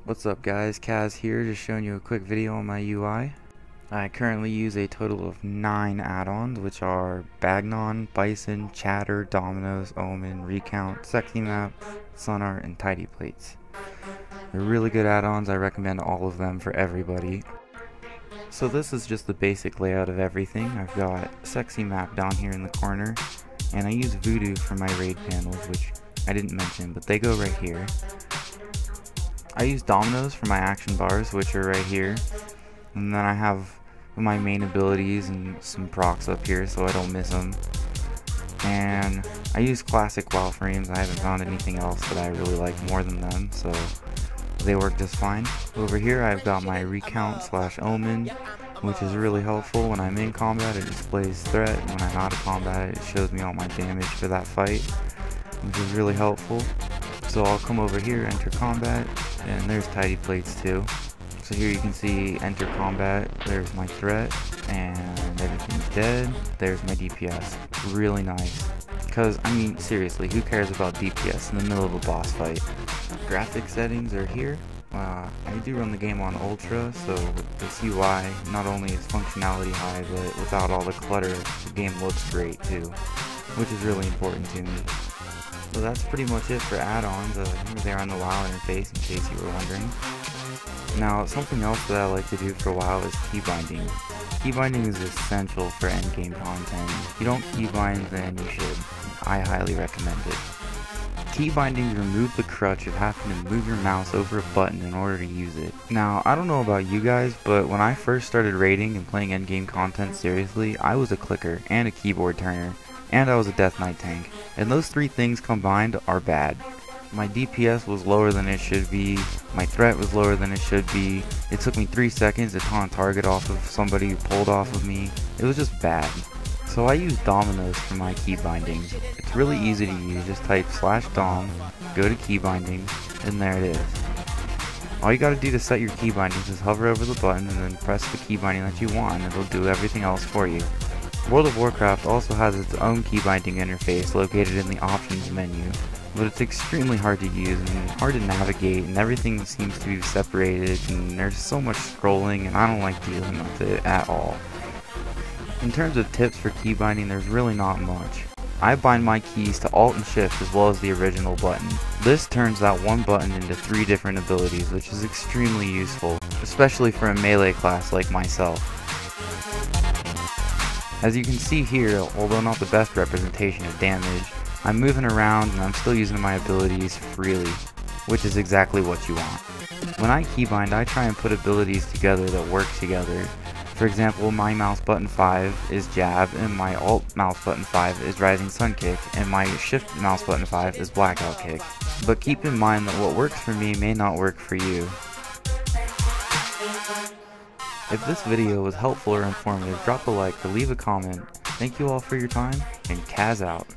What's up guys, Kaz here, just showing you a quick video on my UI. I currently use a total of 9 add-ons, which are Bagnon, Bison, Chatter, Dominos, Omen, Recount, Sexymap, Sunnart, and Tidy Plates. They're really good add-ons. I recommend all of them for everybody. So this is just the basic layout of everything. I've got Sexymap down here in the corner, and I use Vuhdo for my raid panels, which I didn't mention, but they go right here. I use Dominos for my action bars, which are right here, and then I have my main abilities and some procs up here so I don't miss them. And I use classic WoW frames. I haven't found anything else that I really like more than them, so they work just fine. Over here I've got my Recount / Omen, which is really helpful. When I'm in combat it displays threat, and when I'm out of combat it shows me all my damage for that fight, which is really helpful. So I'll come over here, enter combat, and there's Tidy Plates too. So here you can see enter combat, there's my threat, and everything's dead. There's my DPS. Really nice. Because, I mean, seriously, who cares about DPS in the middle of a boss fight? Graphic settings are here. I do run the game on Ultra, so with this UI, not only is functionality high, but without all the clutter, the game looks great too, which is really important to me. So that's pretty much it for add-ons. They're on the WoW interface in case you were wondering. Now, something else that I like to do for WoW is keybinding. Keybinding is essential for endgame content. If you don't keybind, then you should. I highly recommend it. Keybindings remove the crutch of having to move your mouse over a button in order to use it. Now, I don't know about you guys, but when I first started raiding and playing endgame content seriously, I was a clicker and a keyboard turner, and I was a Death Knight tank, and those three things combined are bad. My DPS was lower than it should be, my threat was lower than it should be, it took me 3 seconds to taunt target off of somebody who pulled off of me. It was just bad. So I use Dominos for my keybindings. It's really easy to use. Just type /dom, go to keybindings, and there it is. All you gotta do to set your keybindings is hover over the button and then press the keybinding that you want, and it'll do everything else for you. World of Warcraft also has its own keybinding interface located in the options menu, but it's extremely hard to use and hard to navigate, and everything seems to be separated, and there's so much scrolling, and I don't like dealing with it at all. In terms of tips for keybinding, there's really not much. I bind my keys to Alt and Shift as well as the original button. This turns that one button into 3 different abilities, which is extremely useful, especially for a melee class like myself. As you can see here, although not the best representation of damage, I'm moving around and I'm still using my abilities freely, which is exactly what you want. When I keybind, I try and put abilities together that work together. For example, my mouse button 5 is jab, and my alt mouse button 5 is rising sun kick, and my shift mouse button 5 is blackout kick. But keep in mind that what works for me may not work for you. If this video was helpful or informative, drop a like or leave a comment. Thank you all for your time, and Kaz out.